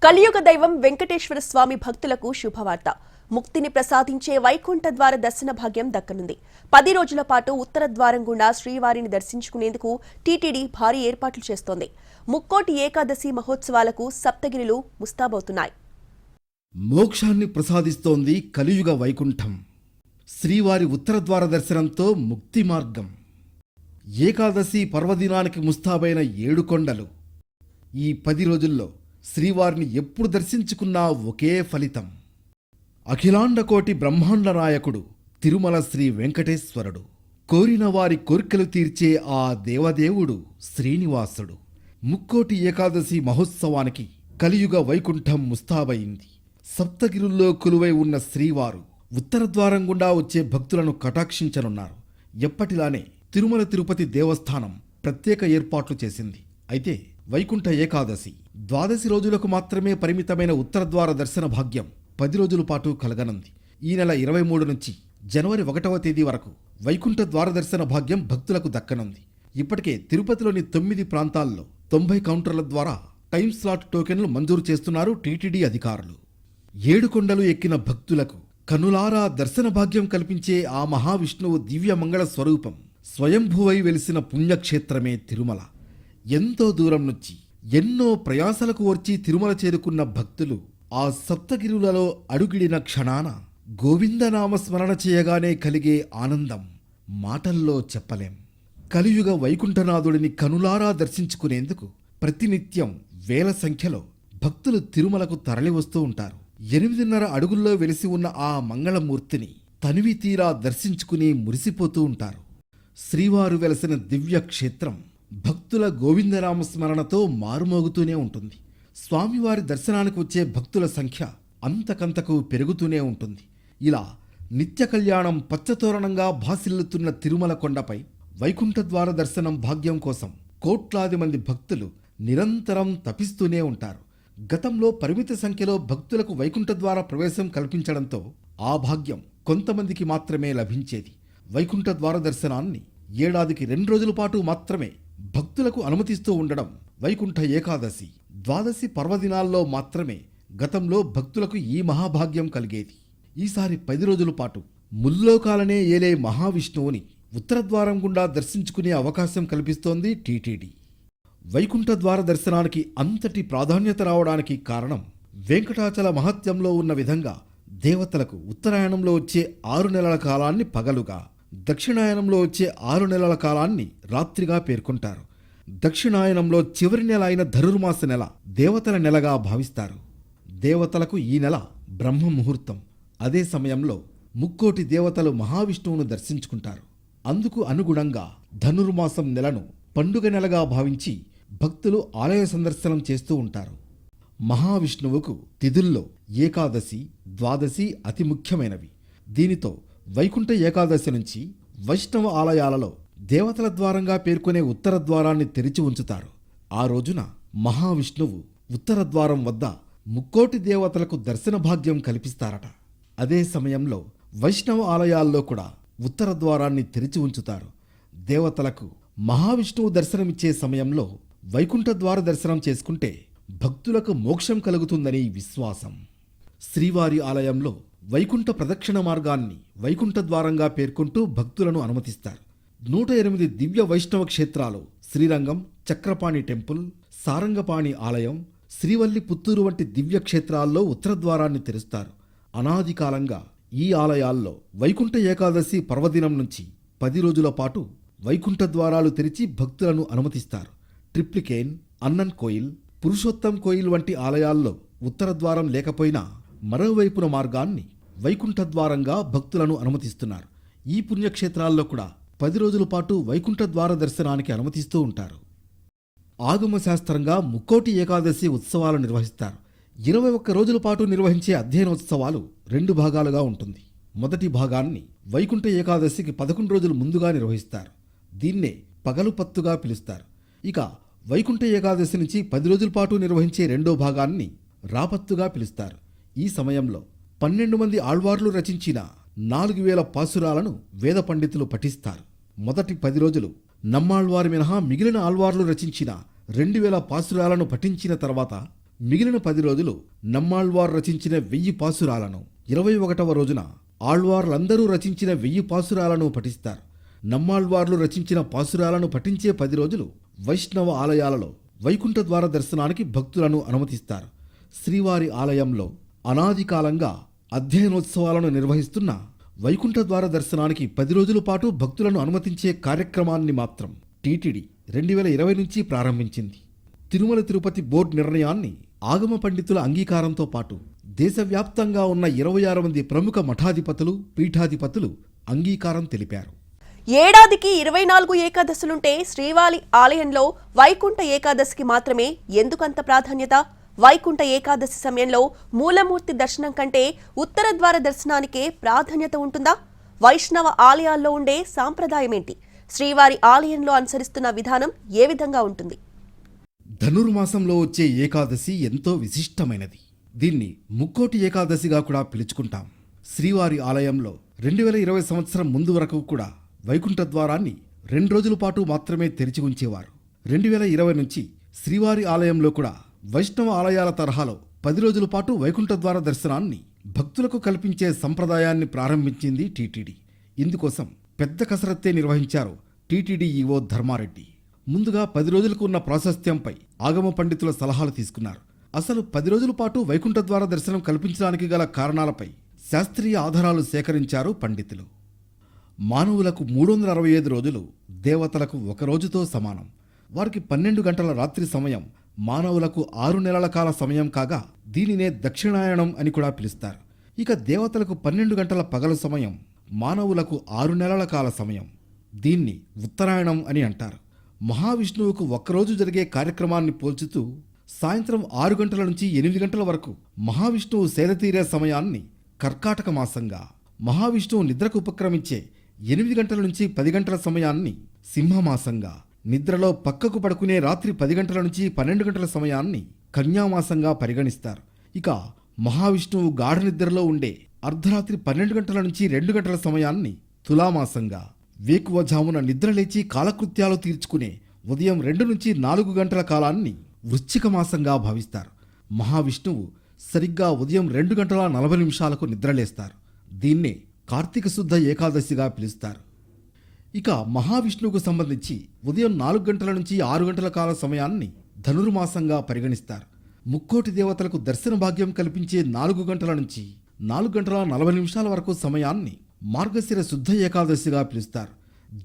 కలియుగ దైవం వెంకటేశ్వర స్వామి భక్తులకు శుభవార్త. ముక్తిని ప్రసాదించే వైకుంఠ ద్వార దర్శన భాగ్యం దక్కనుంది. 10 రోజుల పాటు ఉత్తర ద్వారం గుండా శ్రీవారిని దర్శించుకునేందుకు టీటీడీ భారీ ఏర్పాట్లు చేస్తోంది. ముక్కోటి ఏకాదశి మహోత్సవాలకు సప్తగిరులు ముస్తాబవుతున్నాయి. మోక్షాన్ని ప్రసాదిస్తోంది కలియుగ వైకుంఠం. శ్రీవారి ఉత్తర ద్వార దర్శనంతో ముక్తి మార్గం. ఏకాదశి పర్వదినానికి ముస్తాబైన 7 కొండలు. ఈ 10 రోజుల్లో శ్రీవారిని ఎప్పుడు దర్శించుకున్నా ఒకే ఫలితం. అఖిలాండకోటి బ్రహ్మాండ నాయకుడు తిరుమల శ్రీ వెంకటేశ్వరుడు. కోరిన వారి కోర్కెలు తీర్చే ఆ దేవదేవుడు శ్రీనివాసుడు. ముక్కోటి ఏకాదశి మహోత్సవానికి కలియుగ వైకుంఠం ముస్తాబయింది. సప్తగిరుల్లో కొలువై ఉన్న శ్రీవారు ఉత్తర ద్వారం గుండా వచ్చే భక్తులను కటాక్షించనున్నారు. ఎప్పటిలానే తిరుమల తిరుపతి దేవస్థానం ప్రత్యేక ఏర్పాట్లు చేసింది. అయితే వైకుంఠ ఏకాదశి, ద్వాదశి రోజులకు మాత్రమే పరిమితమైన ఉత్తర ద్వార దర్శన భాగ్యం 10 రోజుల పాటు కలగనుంది. ఈ నెల 23 నుంచి జనవరి 1వ తేదీ వరకు వైకుంఠ ద్వార దర్శన భాగ్యం భక్తులకు దక్కనుంది. ఇప్పటికే తిరుపతిలోని 9 ప్రాంతాల్లో 90 కౌంటర్ల ద్వారా టైమ్ స్లాట్ టోకెన్లు మంజూరు చేస్తున్నారు టీటీడీ అధికారులు. 7 కొండలు ఎక్కిన భక్తులకు కనులారా దర్శన భాగ్యం కల్పించే ఆ మహావిష్ణువు దివ్య మంగళ స్వరూపం స్వయంభువై వెలిసిన పుణ్యక్షేత్రమే తిరుమల. ఎంతో దూరం నుంచి ఎన్నో ప్రయాసలకు వచ్చి తిరుమల చేరుకున్న భక్తులు ఆ సప్తగిరులలో అడుగిడిన క్షణాన గోవిందనామ స్మరణ చేయగానే కలిగే ఆనందం మాటల్లో చెప్పలేం. కలియుగ వైకుంఠనాథుడిని కనులారా దర్శించుకునేందుకు ప్రతినిత్యం వేల సంఖ్యలో భక్తులు తిరుమలకు తరలివస్తూ ఉంటారు. 8.5 అడుగుల్లో వెలిసి ఉన్న ఆ మంగళమూర్తిని తనివి తీరా దర్శించుకుని మురిసిపోతూ ఉంటారు. శ్రీవారు వెలసిన దివ్య క్షేత్రం భక్తుల గోవిందనామ స్మరణతో మారుమోగుతూనే ఉంటుంది. స్వామివారి దర్శనానికి వచ్చే భక్తుల సంఖ్య అంతకంతకు పెరుగుతూనే ఉంటుంది. ఇలా నిత్య కళ్యాణం పచ్చతోరణంగా భాసిల్లుతున్న తిరుమల కొండపై వైకుంఠ ద్వార దర్శనం భాగ్యం కోసం కోట్లాది మంది భక్తులు నిరంతరం తపిస్తూనే ఉంటారు. గతంలో పరిమిత సంఖ్యలో భక్తులకు వైకుంఠ ద్వార ప్రవేశం కల్పించడంతో ఆ భాగ్యం కొంతమందికి మాత్రమే లభించేది. వైకుంఠ ద్వార దర్శనాన్ని ఏడాదికి 2 రోజుల పాటు మాత్రమే భక్తులకు అనుమతిస్తూ ఉండడం వైకుంఠ ఏకాదశి, ద్వాదశి పర్వదినాల్లో మాత్రమే గతంలో భక్తులకు ఈ మహాభాగ్యం కలిగేది. ఈసారి 10 రోజుల పాటు ముల్లోకాలనే ఏలే మహావిష్ణువుని ఉత్తర ద్వారం గుండా దర్శించుకునే అవకాశం కల్పిస్తోంది టీటీడీ. వైకుంఠ ద్వార దర్శనానికి అంతటి ప్రాధాన్యత రావడానికి కారణం వెంకటాచల మహత్యంలో ఉన్న విధంగా దేవతలకు ఉత్తరాయణంలో వచ్చే 6 నెలల కాలాన్ని పగలుగా, దక్షిణాయనంలో వచ్చే 6 నెలల కాలాన్ని రాత్రిగా పేర్కొంటారు. దక్షిణాయనంలో చివరి నెల అయిన ధనుర్మాస నెల దేవతల నెలగా భావిస్తారు. దేవతలకు ఈ నెల బ్రహ్మ ముహూర్తం. అదే సమయంలో ముక్కోటి దేవతలు మహావిష్ణువును దర్శించుకుంటారు. అందుకు అనుగుణంగా ధనుర్మాసం నెలను పండుగ నెలగా భావించి భక్తులు ఆలయ సందర్శనం చేస్తూ ఉంటారు. మహావిష్ణువుకు తిథుల్లో ఏకాదశి, ద్వాదశి అతి ముఖ్యమైనవి. దీనితో వైకుంఠ ఏకాదశి నుంచి వైష్ణవ ఆలయాలలో దేవతల ద్వారంగా పేర్కొనే ఉత్తర ద్వారాన్ని తెరిచి ఉంచుతారు. ఆ రోజున మహావిష్ణువు ఉత్తర ద్వారం వద్ద ముక్కోటి దేవతలకు దర్శన భాగ్యం కల్పిస్తారట. అదే సమయంలో వైష్ణవ ఆలయాల్లో కూడా ఉత్తర ద్వారాన్ని తెరిచి ఉంచుతారు. దేవతలకు మహావిష్ణువు దర్శనమిచ్చే సమయంలో వైకుంఠ ద్వార దర్శనం చేసుకుంటే భక్తులకు మోక్షం కలుగుతుందని విశ్వాసం. శ్రీవారి ఆలయంలో వైకుంఠ ప్రదక్షిణ మార్గాన్ని వైకుంఠ ద్వారంగా పేర్కొంటూ భక్తులను అనుమతిస్తారు. 108 దివ్య వైష్ణవ క్షేత్రాలు శ్రీరంగం, చక్రపాణి టెంపుల్, సారంగపాణి ఆలయం, శ్రీవల్లి పుత్తూరు వంటి దివ్య క్షేత్రాల్లో ఉత్తర ద్వారాన్ని తెరుస్తారు. అనాది కాలంగా ఈ ఆలయాల్లో వైకుంఠ ఏకాదశి పర్వదినం నుంచి 10 రోజుల పాటు వైకుంఠ ద్వారాలు తెరిచి భక్తులను అనుమతిస్తారు. ట్రిప్లికేన్, అన్నన్ కోయిల్, పురుషోత్తం కోయిల్ వంటి ఆలయాల్లో ఉత్తర ద్వారం లేకపోయినా మరోవైపున మార్గాన్ని వైకుంఠ ద్వారంగా భక్తులను అనుమతిస్తున్నారు. ఈ పుణ్యక్షేత్రాల్లో కూడా 10 రోజుల పాటు వైకుంఠ ద్వార దర్శనానికి అనుమతిస్తూ ఉంటారు. ఆగమశాస్త్రంగా ముక్కోటి ఏకాదశి ఉత్సవాలు నిర్వహిస్తారు. 21 రోజుల పాటు నిర్వహించే అధ్యయనోత్సవాలు 2 భాగాలుగా ఉంటుంది. మొదటి భాగాన్ని వైకుంఠ ఏకాదశికి 11 రోజులు ముందుగా నిర్వహిస్తారు. దీన్నే పగలుపత్తుగా పిలుస్తారు. ఇక వైకుంఠ ఏకాదశి నుంచి 10 రోజుల పాటు నిర్వహించే రెండో భాగాన్ని రాపత్తుగా పిలుస్తారు. ఈ సమయంలో 12 మంది ఆళ్వార్లు రచించిన 4000 పాసురాలను వేద పండితులు పఠిస్తారు. మొదటి 10 రోజులు నమ్మాళ్వారు మినహా మిగిలిన ఆళ్వార్లు రచించిన 2000 పాసురాలను పఠించిన తర్వాత మిగిలిన 10 రోజులు నమ్మాళ్వార్ రచించిన 1000 పాసురాలను, 21వ రోజున ఆళ్వార్లందరూ రచించిన 1000 పాసురాలను పఠిస్తారు. నమ్మాళ్వార్లు రచించిన పాసురాలను పఠించే 10 రోజులు వైష్ణవ ఆలయాలలో వైకుంఠ ద్వార దర్శనానికి భక్తులను అనుమతిస్తారు. శ్రీవారి ఆలయంలో అనాది కాలంగా అధ్యయనోత్సవాలను నిర్వహిస్తున్న వైకుంఠ ద్వార దర్శనానికి 10 రోజుల పాటు భక్తులను అనుమతించే కార్యక్రమాన్ని మాత్రం టీటీడీ 2020 నుంచి ప్రారంభించింది. తిరుమల తిరుపతి బోర్డు నిర్ణయాన్ని ఆగమ పండితుల అంగీకారంతో పాటు దేశవ్యాప్తంగా ఉన్న 26 మంది ప్రముఖ మఠాధిపతులు, పీఠాధిపతులు అంగీకారం తెలిపారు. ఏడాదికి 24 ఏకాదశులుంటే శ్రీవారి ఆలయంలో వైకుంఠ ఏకాదశికి మాత్రమే ఎందుకంత ప్రాధాన్యత? వైకుంఠ ఏకాదశి సమయంలో మూలమూర్తి దర్శనం కంటే ఉత్తర ద్వార దర్శనానికే ప్రాధాన్యత ఉంటుందా? వైష్ణవ ఆలయాల్లో ఉండే సాంప్రదాయమేంటి? శ్రీవారి ఆలయంలో అనుసరిస్తున్న విధానం ఏ విధంగా ఉంటుంది? ధనుర్మాసంలో వచ్చే ఏకాదశి ఎంతో విశిష్టమైనది. దీన్ని ముక్కోటి ఏకాదశిగా కూడా పిలుచుకుంటాం. శ్రీవారి ఆలయంలో 2020 సంవత్సరం ముందు వరకు కూడా వైకుంఠ ద్వారాన్ని 2 రోజుల పాటు మాత్రమే తెరిచి ఉంచేవారు. 2020 నుంచి శ్రీవారి ఆలయంలో కూడా వైష్ణవ ఆలయాల తరహాలో 10 రోజుల పాటు వైకుంఠ ద్వార దర్శనాన్ని భక్తులకు కల్పించే సంప్రదాయాన్ని ప్రారంభించింది టీటీడీ. ఇందుకోసం పెద్ద కసరత్తే నిర్వహించారు టీటీడీ ఈవో ధర్మారెడ్డి. ముందుగా 10 రోజులకు ఉన్న ప్రాశస్త్యంపై ఆగమ పండితుల సలహాలు తీసుకున్నారు. అసలు 10 రోజుల పాటు వైకుంఠ ద్వార దర్శనం కల్పించడానికి గల కారణాలపై శాస్త్రీయ ఆధారాలు సేకరించారు పండితులు. మానవులకు 365 రోజులు, దేవతలకు 1 రోజుతో సమానం. వారికి 12 గంటల రాత్రి సమయం మానవులకు 6 నెలల కాల సమయం కాగా దీనినే దక్షిణాయనం అని కూడా పిలుస్తారు. ఇక దేవతలకు 12 గంటల పగలు సమయం, మానవులకు 6 నెలల కాల సమయం. దీన్ని ఉత్తరాయణం అని అంటారు. మహావిష్ణువుకు 1 రోజు జరిగే కార్యక్రమాన్ని పోల్చుతూ సాయంత్రం 6 గంటల నుంచి 8 గంటల వరకు మహావిష్ణువు సేదతీరే సమయాన్ని కర్కాటక మాసంగా, మహావిష్ణువు నిద్రకు ఉపక్రమించే 8 గంటల నుంచి 10 గంటల సమయాన్ని సింహమాసంగా, నిద్రలో పక్కకు పడుకునే రాత్రి 10 గంటల నుంచి 12 గంటల సమయాన్ని కన్యామాసంగా పరిగణిస్తారు. ఇక మహావిష్ణువు గాఢ నిద్రలో ఉండే అర్ధరాత్రి 12 గంటల నుంచి 2 గంటల సమయాన్ని తులామాసంగా, వేకువజామున నిద్రలేచి కాలకృత్యాలు తీర్చుకునే ఉదయం 2 నుంచి 4 గంటల కాలాన్ని వృశ్చిక మాసంగా భావిస్తారు. మహావిష్ణువు సరిగ్గా ఉదయం 2 గంటల 40 నిమిషాలకు నిద్రలేస్తారు. దీన్నే కార్తీక శుద్ధ ఏకాదశిగా పిలుస్తారు. ఇక మహావిష్ణువుకు సంబంధించి ఉదయం 4 గంటల నుంచి 6 గంటల కాల సమయాన్ని ధనుర్మాసంగా పరిగణిస్తారు. ముక్కోటి దేవతలకు దర్శన భాగ్యం కల్పించే 4 గంటల నుంచి 4 గంటల 40 నిమిషాల వరకు సమయాన్ని మార్గశిర శుద్ధ ఏకాదశిగా పిలుస్తారు.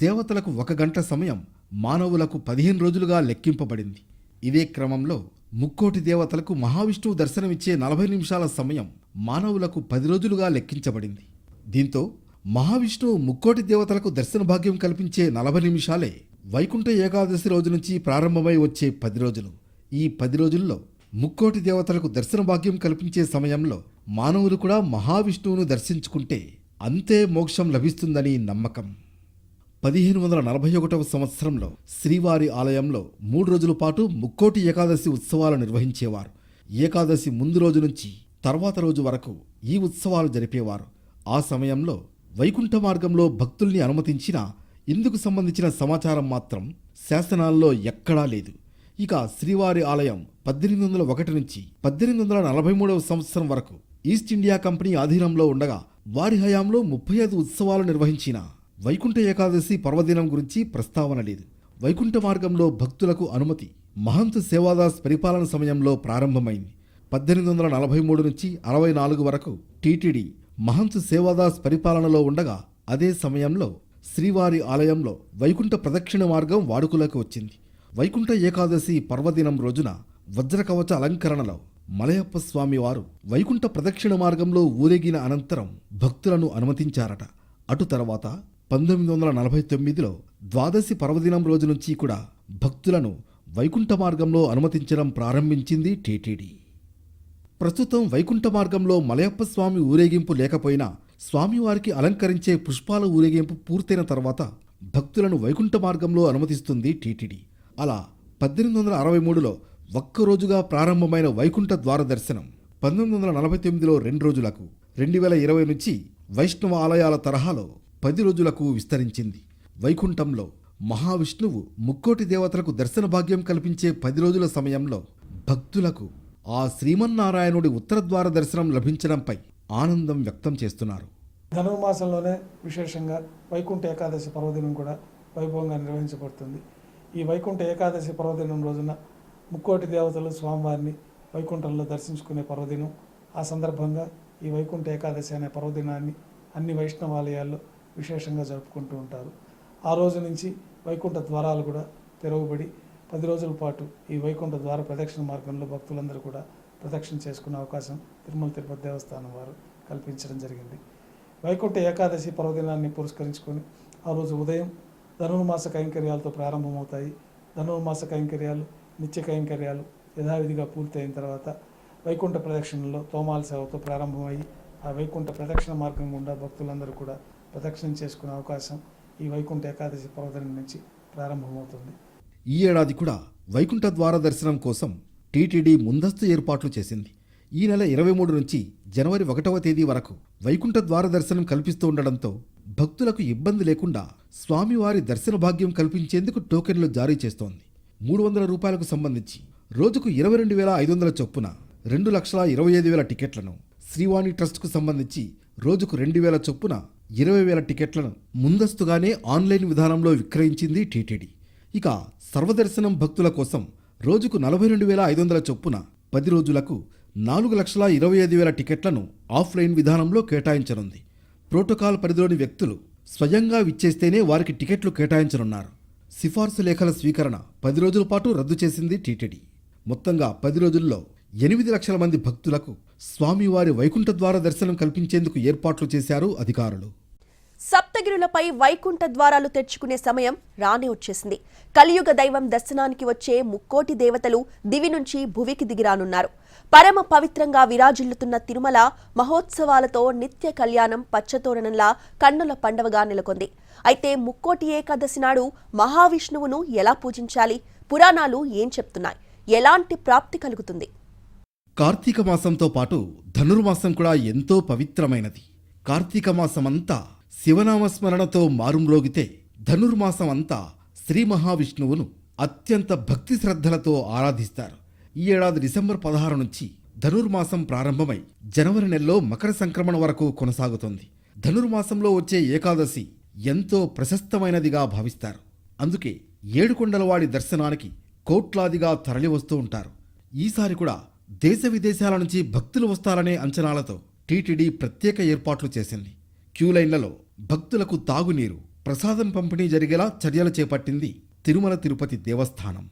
దేవతలకు 1 గంట సమయం మానవులకు 15 రోజులుగా లెక్కింపబడింది. ఇదే క్రమంలో ముక్కోటి దేవతలకు మహావిష్ణువు దర్శనమిచ్చే 40 నిమిషాల సమయం మానవులకు 10 రోజులుగా లెక్కించబడింది. దీంతో మహావిష్ణువు ముక్కోటి దేవతలకు దర్శన భాగ్యం కల్పించే 40 నిమిషాలే వైకుంఠ ఏకాదశి రోజు నుంచి ప్రారంభమై వచ్చే 10 రోజులు. ఈ 10 రోజుల్లో ముక్కోటి దేవతలకు దర్శన భాగ్యం కల్పించే సమయంలో మానవులు కూడా మహావిష్ణువును దర్శించుకుంటే అంతే మోక్షం లభిస్తుందని నమ్మకం. 1541వ సంవత్సరంలో శ్రీవారి ఆలయంలో 3 రోజుల పాటు ముక్కోటి ఏకాదశి ఉత్సవాలు నిర్వహించేవారు. ఏకాదశి ముందు రోజు నుంచి తర్వాత రోజు వరకు ఈ ఉత్సవాలు జరిపేవారు. ఆ సమయంలో వైకుంఠ మార్గంలో భక్తుల్ని అనుమతించిన ఇందుకు సంబంధించిన సమాచారం మాత్రం శాసనాల్లో ఎక్కడా లేదు. ఇక శ్రీవారి ఆలయం 1801 నుంచి 1843వ సంవత్సరం వరకు ఈస్ట్ ఇండియా కంపెనీ ఆధీనంలో ఉండగా వారి హయాంలో 35 ఉత్సవాలు నిర్వహించిన వైకుంఠ ఏకాదశి పర్వదినం గురించి ప్రస్తావన లేదు. వైకుంఠ మార్గంలో భక్తులకు అనుమతి మహంత్ సేవాదాస్ పరిపాలన సమయంలో ప్రారంభమైంది. 1843 నుంచి 64 వరకు టీటీడీ మహంత్ సేవాదాస్ పరిపాలనలో ఉండగా అదే సమయంలో శ్రీవారి ఆలయంలో వైకుంఠ ప్రదక్షిణ మార్గం వాడుకలోకి వచ్చింది. వైకుంఠ ఏకాదశి పర్వదినం రోజున వజ్రకవచ అలంకరణలో మలయప్ప స్వామి వారు వైకుంఠ ప్రదక్షిణ మార్గంలో ఊరేగిన అనంతరం భక్తులను అనుమతించారట. అటు తర్వాత 1949లో ద్వాదశి పర్వదినం రోజు నుంచి కూడా భక్తులను వైకుంఠ మార్గంలో అనుమతించడం ప్రారంభించింది టీటీడీ. ప్రస్తుతం వైకుంఠ మార్గంలో మలయప్ప స్వామి ఊరేగింపు లేకపోయినా స్వామివారికి అలంకరించే పుష్పాల ఊరేగింపు పూర్తయిన తర్వాత భక్తులను వైకుంఠ మార్గంలో అనుమతిస్తుంది టీటీడీ. అలా 1863లో 1 రోజుగా ప్రారంభమైన వైకుంఠ ద్వార దర్శనం 1949లో 2 రోజులకు, 2020 నుంచి వైష్ణవ ఆలయాల తరహాలో 10 రోజులకు విస్తరించింది. వైకుంఠంలో మహావిష్ణువు ముక్కోటి దేవతలకు దర్శన భాగ్యం కల్పించే 10 రోజుల సమయంలో భక్తులకు ఆ శ్రీమన్నారాయణుడి ఉత్తరద్వార దర్శనం లభించడంపై ఆనందం వ్యక్తం చేస్తున్నారు. ధనుర్మాసంలోనే విశేషంగా వైకుంఠ ఏకాదశి పర్వదినం కూడా వైభవంగా నిర్వహించబడుతుంది. ఈ వైకుంఠ ఏకాదశి పర్వదినం రోజున ముక్కోటి దేవతలు స్వామివారిని వైకుంఠంలో దర్శించుకునే పర్వదినం. ఆ సందర్భంగా ఈ వైకుంఠ ఏకాదశి అనే పర్వదినాన్ని అన్ని వైష్ణవాలయాల్లో విశేషంగా జరుపుకుంటూ ఉంటారు. ఆ రోజు నుంచి వైకుంఠ ద్వారాలు కూడా తెరవబడి 10 రోజుల పాటు ఈ వైకుంఠ ద్వార ప్రదక్షిణ మార్గంలో భక్తులందరూ కూడా ప్రదక్షిణ చేసుకునే అవకాశం తిరుమల తిరుపతి దేవస్థానం వారు కల్పించడం జరిగింది. వైకుంఠ ఏకాదశి పర్వదినాన్ని పురస్కరించుకొని ఆ రోజు ఉదయం ధనుర్మాస కైంకర్యాలతో ప్రారంభమవుతాయి. ధనుర్మాస కైంకర్యాలు, నిత్య కైంకర్యాలు యథావిధిగా పూర్తయిన తర్వాత వైకుంఠ ప్రదక్షిణలో తోమాల సేవతో ప్రారంభమయ్యి ఆ వైకుంఠ ప్రదక్షిణ మార్గం గుండా భక్తులందరూ కూడా ప్రదక్షిణం చేసుకునే అవకాశం ఈ వైకుంఠ ఏకాదశి పర్వదినం నుంచి ప్రారంభమవుతుంది. ఈ ఏడాది కూడా వైకుంఠ ద్వార దర్శనం కోసం టీటీడీ ముందస్తు ఏర్పాట్లు చేసింది. ఈ నెల 23 నుంచి జనవరి 1వ తేదీ వరకు వైకుంఠ ద్వార దర్శనం కల్పిస్తూ ఉండడంతో భక్తులకు ఇబ్బంది లేకుండా స్వామివారి దర్శన భాగ్యం కల్పించేందుకు టోకెన్లు జారీ చేస్తోంది. 300 రూపాయలకు సంబంధించి రోజుకు 22,500 చొప్పున 2,25,000 టికెట్లను, శ్రీవాణి ట్రస్ట్కు సంబంధించి రోజుకు 2,000 చొప్పున 20,000 టికెట్లను ముందస్తుగానే ఆన్లైన్ విధానంలో విక్రయించింది టీటీడీ. ఇక సర్వదర్శనం భక్తుల కోసం రోజుకు 42,500 చొప్పున 10 రోజులకు 4,25,000 టికెట్లను ఆఫ్లైన్ విధానంలో కేటాయించనుంది. ప్రోటోకాల్ పరిధిలోని వ్యక్తులు స్వయంగా విచ్చేస్తేనే వారికి టికెట్లు కేటాయించనున్నారు. సిఫార్సు లేఖల స్వీకరణ 10 రోజుల పాటు రద్దు చేసింది టీటీడీ. మొత్తంగా 10 రోజుల్లో 8 లక్షల మంది భక్తులకు స్వామివారి వైకుంఠ ద్వార దర్శనం కల్పించేందుకు ఏర్పాట్లు చేశారు అధికారులు. సప్తగిరులపై వైకుంఠ ద్వారాలు తెరుచుకునే సమయం రానే వచ్చేసింది. కలియుగ దైవం దర్శనానికి వచ్చే ముక్కోటి దేవతలు దివి నుంచి భువికి దిగిరానున్నారు. పరమ పవిత్రంగా విరాజిల్లుతున్న తిరుమల మహోత్సవాలతో నిత్య కళ్యాణం పచ్చతోరణంలా కన్నుల పండవగా నెలకొంది. అయితే ముక్కోటి ఏకాదశి నాడు మహావిష్ణువును ఎలా పూజించాలి? పురాణాలు ఏం చెప్తున్నాయి? ఎలాంటి ప్రాప్తి కలుగుతుంది? కార్తీక మాసంతో పాటు ధనుర్మాసం కూడా ఎంతో పవిత్రమైనది. కార్తీక మాసమంతా శివనామస్మరణతో మారుమ్రోగితే ధనుర్మాసం అంతా శ్రీ మహావిష్ణువును అత్యంత భక్తి శ్రద్ధలతో ఆరాధిస్తారు. ఈ ఏడాది డిసెంబర్ 16 నుంచి ధనుర్మాసం ప్రారంభమై జనవరి నెలలో మకర సంక్రమణ వరకు కొనసాగుతుంది. ధనుర్మాసంలో వచ్చే ఏకాదశి ఎంతో ప్రశస్తమైనదిగా భావిస్తారు. అందుకే ఏడుకొండలవాడి దర్శనానికి కోట్లాదిగా తరలివస్తూ ఉంటారు. ఈసారి కూడా దేశ విదేశాల నుంచి భక్తులు వస్తారనే అంచనాలతో టీటీడీ ప్రత్యేక ఏర్పాట్లు చేసింది. క్యూలైన్లలో భక్తులకు తాగునీరు, ప్రసాదం పంపిణీ జరిగేలా చర్యలు చేపట్టింది తిరుమల తిరుపతి దేవస్థానం.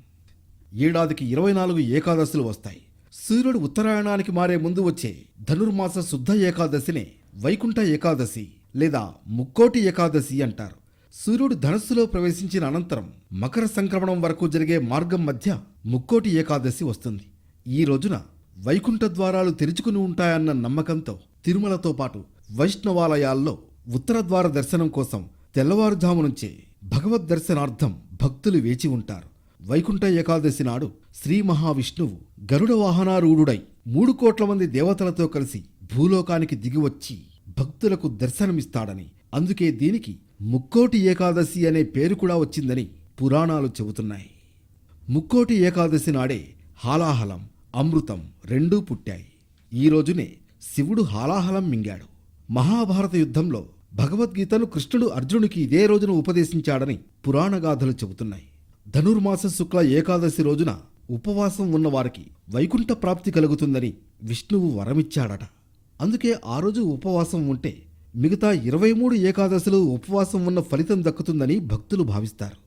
ఏడాదికి 24 ఏకాదశులు వస్తాయి. సూర్యుడు ఉత్తరాయణానికి మారే ముందు వచ్చే ధనుర్మాస శుద్ధ ఏకాదశినే వైకుంఠ ఏకాదశి లేదా ముక్కోటి ఏకాదశి అంటారు. సూర్యుడు ధనస్సులో ప్రవేశించిన అనంతరం మకర సంక్రమణం వరకు జరిగే మార్గం మధ్య ముక్కోటి ఏకాదశి వస్తుంది. ఈ రోజున వైకుంఠ ద్వారాలు తెరుచుకుని ఉంటాయన్న నమ్మకంతో తిరుమలతో పాటు వైష్ణవాలయాల్లో ఉత్తరద్వార దర్శనం కోసం తెల్లవారుజాము నుంచే భగవద్ దర్శనార్థం భక్తులు వేచి ఉంటారు. వైకుంఠ ఏకాదశి నాడు శ్రీ మహావిష్ణువు గరుడ వాహనారూఢుడై 3 కోట్ల మంది దేవతలతో కలిసి భూలోకానికి దిగివచ్చి భక్తులకు దర్శనమిస్తాడని, అందుకే దీనికి ముక్కోటి ఏకాదశి అనే పేరు కూడా వచ్చిందని పురాణాలు చెబుతున్నాయి. ముక్కోటి ఏకాదశి నాడే హాలాహలం, అమృతం రెండూ పుట్టాయి. ఈ రోజునే శివుడు హాలాహలం మింగాడు. మహాభారత యుద్ధంలో భగవద్గీతను కృష్ణుడు అర్జునుడికి ఇదే రోజున ఉపదేశించాడని పురాణగాథలు చెబుతున్నాయి. ధనుర్మాస శుక్ల ఏకాదశి రోజున ఉపవాసం ఉన్నవారికి వైకుంఠ ప్రాప్తి కలుగుతుందని విష్ణువు వరమిచ్చాడట. అందుకే ఆ రోజు ఉపవాసం ఉంటే మిగతా 23 ఏకాదశులు ఉపవాసం ఉన్న ఫలితం దక్కుతుందని భక్తులు భావిస్తారు.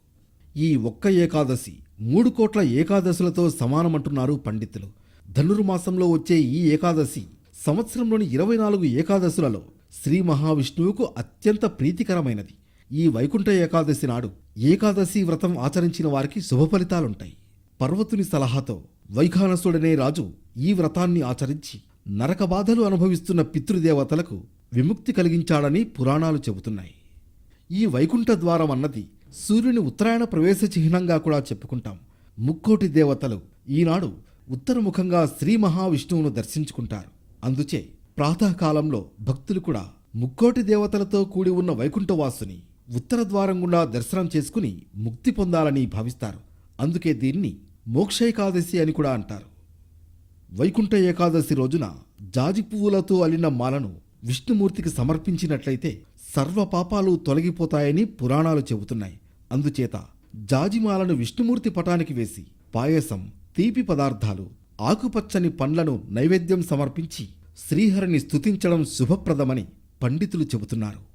ఈ ఒక్క ఏకాదశి 3 కోట్ల ఏకాదశులతో సమానమంటున్నారు పండితులు. ధనుర్మాసంలో వచ్చే ఈ ఏకాదశి సంవత్సరంలోని 24 ఏకాదశులలో శ్రీ మహావిష్ణువుకు అత్యంత ప్రీతికరమైనది. ఈ వైకుంఠ ఏకాదశి నాడు ఏకాదశి వ్రతం ఆచరించిన వారికి శుభ ఫలితాలుంటాయి. పర్వతుని సలహాతో వైఖానసుడనే రాజు ఈ వ్రతాన్ని ఆచరించి నరక బాధలు అనుభవిస్తున్న పితృదేవతలకు విముక్తి కలిగించాడని పురాణాలు చెబుతున్నాయి. ఈ వైకుంఠ ద్వారం అన్నది సూర్యుని ఉత్తరాయణ ప్రవేశ చిహ్నంగా కూడా చెప్పుకుంటాం. ముక్కోటి దేవతలు ఈనాడు ఉత్తరముఖంగా శ్రీ మహావిష్ణువును దర్శించుకుంటారు. అందుచే ప్రాతకాలంలో భక్తులు కూడా ముక్కోటి దేవతలతో కూడి ఉన్న వైకుంఠవాసుని ఉత్తర ద్వారం గుండా దర్శనం చేసుకుని ముక్తి పొందాలని భావిస్తారు. అందుకే దీన్ని మోక్షేకాదశి అని కూడా అంటారు. వైకుంఠ ఏకాదశి రోజున జాజి పువ్వులతో అల్లిన మాలను విష్ణుమూర్తికి సమర్పించినట్లయితే సర్వ పాపాలు తొలగిపోతాయని పురాణాలు చెబుతున్నాయి. అందుచేత జాజిమాలను విష్ణుమూర్తి పటానికి వేసి పాయసం, తీపి పదార్థాలు, ఆకుపచ్చని పండ్లను నైవేద్యం సమర్పించి శ్రీహరిని స్తుతించడం శుభప్రదమని పండితులు చెబుతున్నారు.